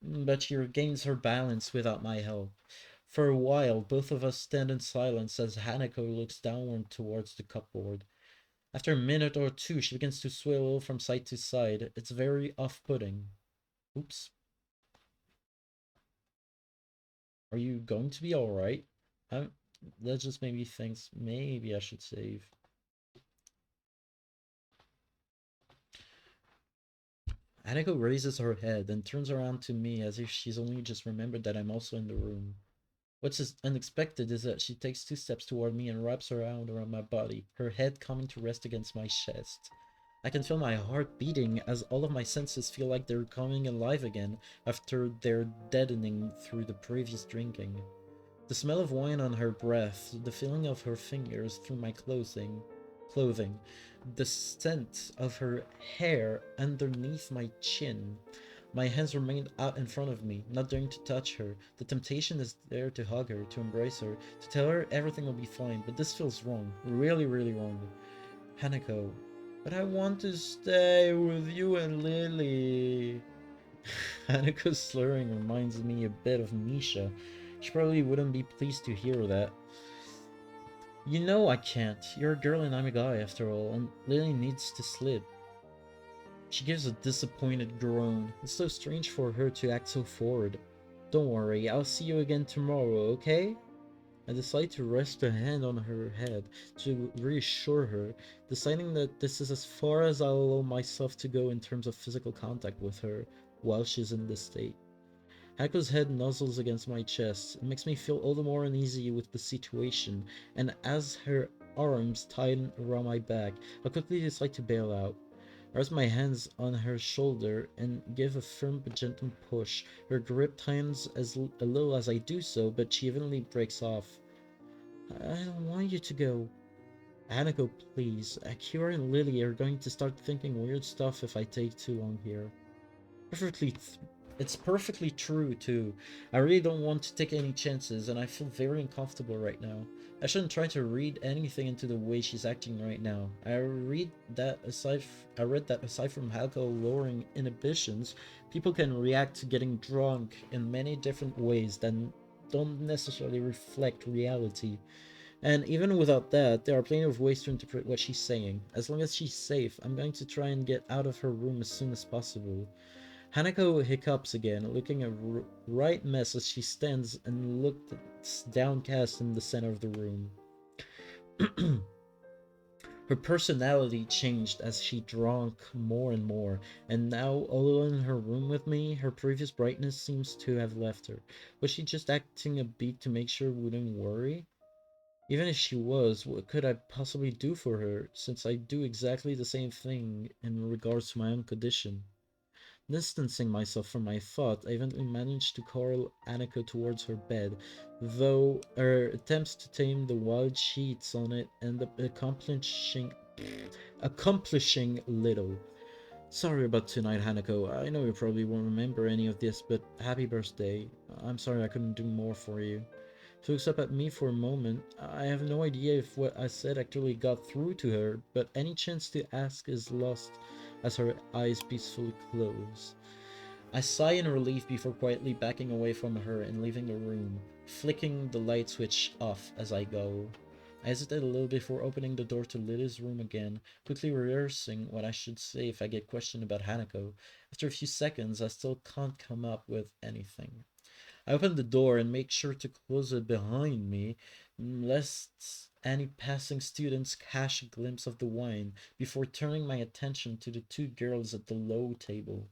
but she regains her balance without my help. For a while, both of us stand in silence as Hanako looks downward towards the cupboard. After a minute or two, she begins to sway from side to side. It's very off-putting. Oops. Are you going to be alright? That just made me think maybe I should save. Hanako raises her head and turns around to me as if she's only just remembered that I'm also in the room. What's unexpected is that she takes 2 steps toward me and wraps her arm around my body, her head coming to rest against my chest. I can feel my heart beating as all of my senses feel like they're coming alive again after their deadening through the previous drinking. The smell of wine on her breath, the feeling of her fingers through my clothing, the scent of her hair underneath my chin. My hands remained out in front of me, not daring to touch her. The temptation is there to hug her, to embrace her, to tell her everything will be fine, but this feels wrong. Really, really wrong. Hanako, but I want to stay with you and Lilly. Hanako's slurring reminds me a bit of Misha. She probably wouldn't be pleased to hear that. You know I can't. You're a girl and I'm a guy after all, and Lilly needs to sleep. She gives a disappointed groan. It's so strange for her to act so forward. Don't worry, I'll see you again tomorrow, okay? I decide to rest a hand on her head to reassure her, deciding that this is as far as I'll allow myself to go in terms of physical contact with her while she's in this state. Hako's head nuzzles against my chest. It makes me feel all the more uneasy with the situation, and as her arms tighten around my back, I quickly decide to bail out. I rest my hands on her shoulder and give a firm but gentle push. Her grip tightens a little as I do so, but she eventually breaks off. I don't want you to go. Hanako, please. Akira and Lilly are going to start thinking weird stuff if I take too long here. Perfectly It's perfectly true, too. I really don't want to take any chances, and I feel very uncomfortable right now. I shouldn't try to read anything into the way she's acting right now. I read that aside from Hanako lowering inhibitions, people can react to getting drunk in many different ways that don't necessarily reflect reality. And even without that, there are plenty of ways to interpret what she's saying. As long as she's safe, I'm going to try and get out of her room as soon as possible. Hanako hiccups again, looking a right mess as she stands and looks downcast in the center of the room. Her personality changed as she drank more and more, and now, although in her room with me, her previous brightness seems to have left her. Was she just acting a beat to make sure we wouldn't worry? Even if she was, what could I possibly do for her, since I do exactly the same thing in regards to my own condition? Distancing myself from my thought, I eventually managed to coil Annika towards her bed, though her attempts to tame the wild sheets on it end up accomplishing little. Sorry about tonight, Hanako. I know you probably won't remember any of this, but happy birthday. I'm sorry I couldn't do more for you. She looks up at me for a moment. I have no idea if what I said actually got through to her, but any chance to ask is lost as her eyes peacefully close. I sigh in relief before quietly backing away from her and leaving the room, flicking the light switch off as I go. I hesitate a little before opening the door to Lily's room again, quickly rehearsing what I should say if I get questioned about Hanako. After a few seconds, I still can't come up with anything. I open the door and make sure to close it behind me, lest any passing students catch a glimpse of the wine, before turning my attention to the 2 girls at the low table.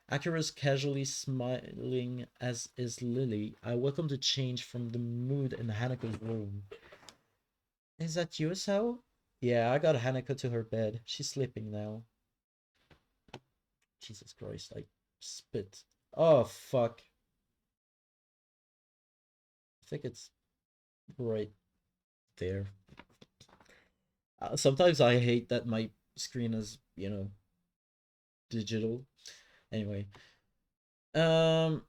Akira's casually smiling, as is Lilly. I welcome the change from the mood in Hanako's room. Is that you, Sao? Yeah, I got Hanako to her bed. She's sleeping now. Jesus Christ, I spit. Oh, fuck. I think it's right there. Sometimes I hate that my screen is, digital. Anyway, um,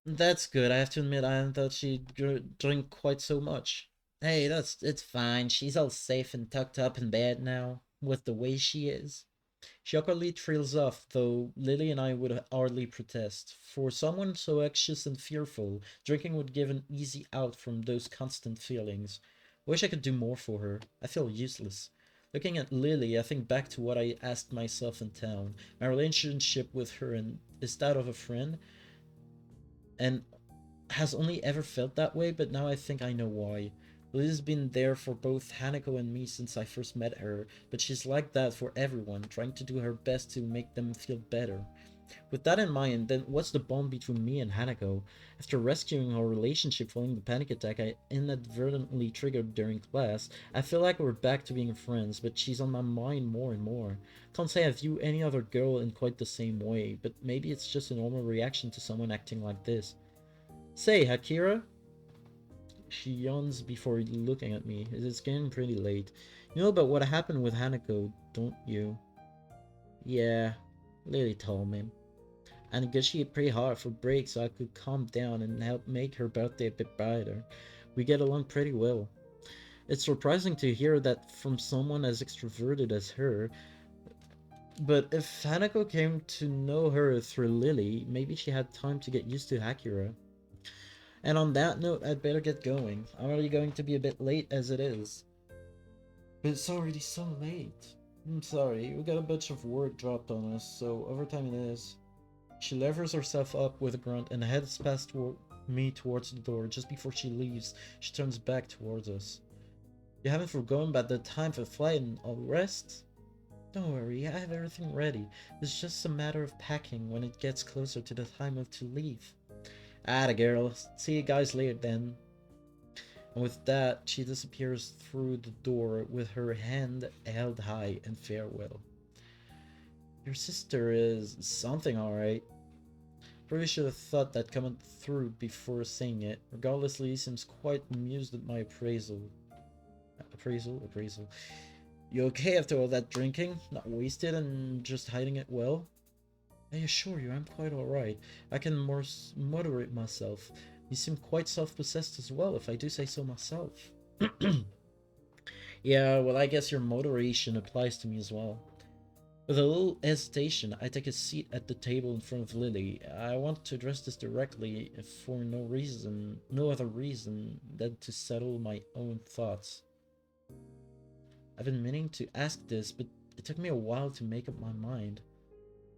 that's good. I have to admit, I hadn't thought she'd drink quite so much. Hey, it's fine. She's all safe and tucked up in bed now, with the way she is. She awkwardly trails off, though Lily and I would hardly protest. For someone so anxious and fearful, drinking would give an easy out from those constant feelings. I wish I could do more for her. I feel useless. Looking at Lily, I think back to what I asked myself in town. My relationship with her and is that of a friend, and has only ever felt that way, but now I think I know why. Lily's been there for both Hanako and me since I first met her, but she's like that for everyone, trying to do her best to make them feel better. With that in mind, then what's the bond between me and Hanako? After rescuing our relationship following the panic attack I inadvertently triggered during class, I feel like we're back to being friends, but she's on my mind more and more. Can't say I view any other girl in quite the same way, but maybe it's just a normal reaction to someone acting like this. Say, Akira? She yawns before looking at me. It's getting pretty late. You know about what happened with Hanako, don't you? Yeah, Lily told me. I negotiated pretty hard for break so I could calm down and help make her birthday a bit brighter. We get along pretty well. It's surprising to hear that from someone as extroverted as her, but if Hanako came to know her through Lily, maybe she had time to get used to Akira. And on that note, I'd better get going. I'm already going to be a bit late as it is. But it's already so late. I'm sorry, we got a bunch of work dropped on us, so overtime it is. She levers herself up with a grunt and heads past me towards the door. Just before she leaves, she turns back towards us. You haven't forgotten about the time for the flight and all the rest? Don't worry, I have everything ready. It's just a matter of packing when it gets closer to the time of to leave. Atta girl, see you guys later then. And with that, she disappears through the door with her hand held high in farewell. Your sister is something, alright. Probably should have thought that coming through before saying it. Regardless, Lee seems quite amused at my appraisal. Appraisal. You okay after all that drinking? Not wasted and just hiding it well? I assure you, I'm quite alright. I can moderate myself. You seem quite self-possessed as well, if I do say so myself. Yeah, well, I guess your moderation applies to me as well. With a little hesitation, I take a seat at the table in front of Lily. I want to address this directly for no other reason than to settle my own thoughts. I've been meaning to ask this, but it took me a while to make up my mind.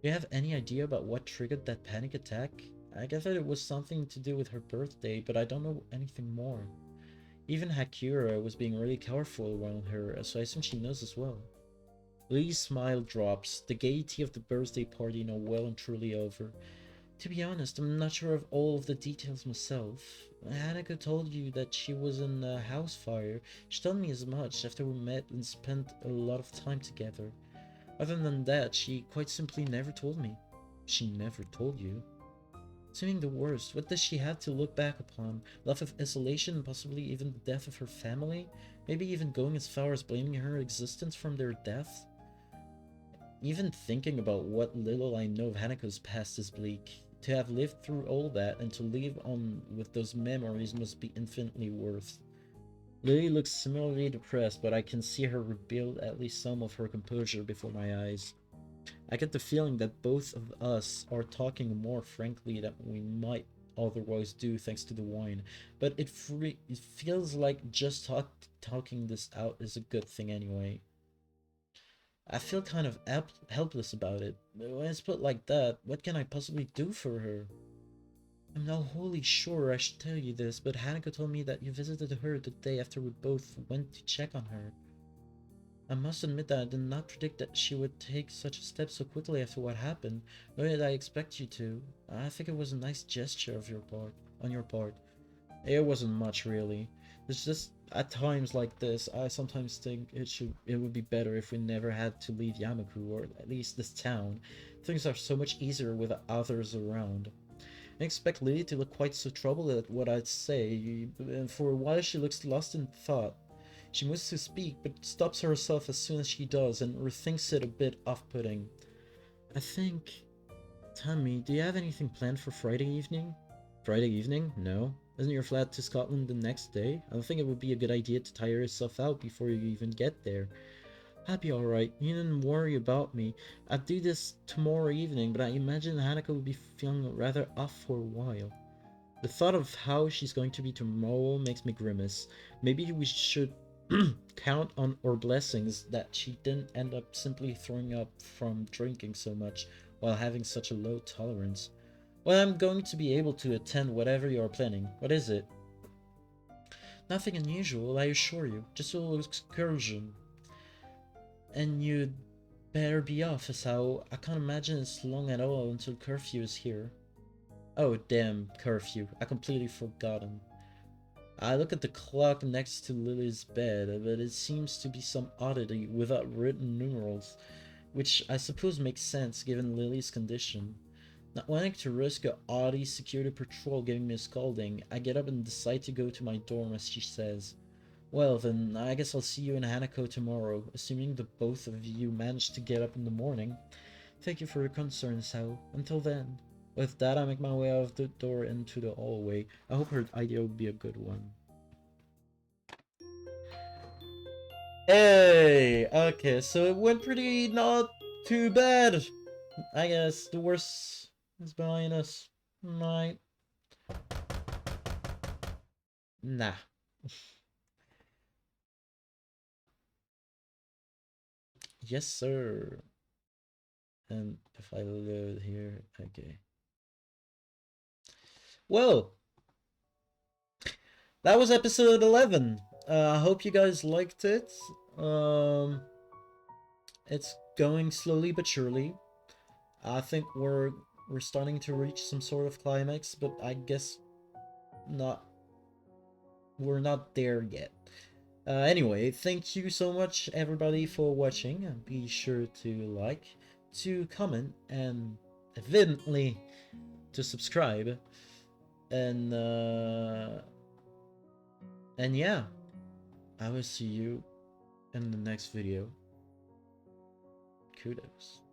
Do you have any idea about what triggered that panic attack? I gathered it was something to do with her birthday, but I don't know anything more. Even Akira was being really careful around her, so I assume she knows as well. Lily's smile drops, the gaiety of the birthday party now well and truly over. To be honest, I'm not sure of all of the details myself. Hanako told you that she was in a house fire. She told me as much after we met and spent a lot of time together. Other than that, she quite simply never told me. She never told you? Assuming the worst, what does she have to look back upon? Love of isolation, possibly even the death of her family? Maybe even going as far as blaming her existence from their death? Even thinking about what little I know of Hanako's past is bleak. To have lived through all that and to live on with those memories must be infinitely worth. Lily looks similarly depressed, but I can see her rebuild at least some of her composure before my eyes. I get the feeling that both of us are talking more frankly than we might otherwise do thanks to the wine, but it feels like just talking this out is a good thing anyway. I feel kind of helpless about it. When it's put like that, what can I possibly do for her? I'm not wholly sure I should tell you this, but Hanako told me that you visited her the day after we both went to check on her. I must admit that I did not predict that she would take such a step so quickly after what happened, nor did I expect you to. I think it was a nice gesture on your part. It wasn't much, really. It's just at times like this, I sometimes think it would be better if we never had to leave Yamaku, or at least this town. Things are so much easier with others around. I expect Lily to look quite so troubled at what I'd say, and for a while she looks lost in thought. She moves to speak, but stops herself as soon as she does, and rethinks it a bit off-putting. I think... Tammy, do you have anything planned for Friday evening? Friday evening? No. Isn't your flight to Scotland the next day? I don't think it would be a good idea to tire yourself out before you even get there. I'll be alright. You needn't worry about me. I'll do this tomorrow evening, but I imagine Hanako will be feeling rather off for a while. The thought of how she's going to be tomorrow makes me grimace. Maybe we should count on our blessings that she didn't end up simply throwing up from drinking so much while having such a low tolerance. Well, I'm going to be able to attend whatever you're planning. What is it? Nothing unusual, I assure you. Just a little excursion. And you'd better be off, Asao. I can't imagine it's long at all until curfew is here. Oh, damn, curfew. I completely forgotten. I look at the clock next to Lily's bed, but it seems to be some oddity without written numerals, which I suppose makes sense given Lily's condition. Not wanting to risk a oddie security patrol giving me a scolding, I get up and decide to go to my dorm as she says. Well then, I guess I'll see you in Hanako tomorrow, assuming the both of you manage to get up in the morning. Thank you for your concern, Sao. Until then. With that, I make my way out of the door into the hallway. I hope her idea will be a good one. Hey! Okay, so it went pretty not too bad. I guess the worst is behind us. Right. Nah. Yes, sir. And if I load here, okay. Well, that was episode 11. I hope you guys liked it. It's going slowly but surely. I think we're starting to reach some sort of climax, but I guess not. We're not there yet. Anyway, thank you so much everybody for watching. Be sure to like, to comment, and evidently to subscribe. And yeah, I will see you in the next video. Kudos.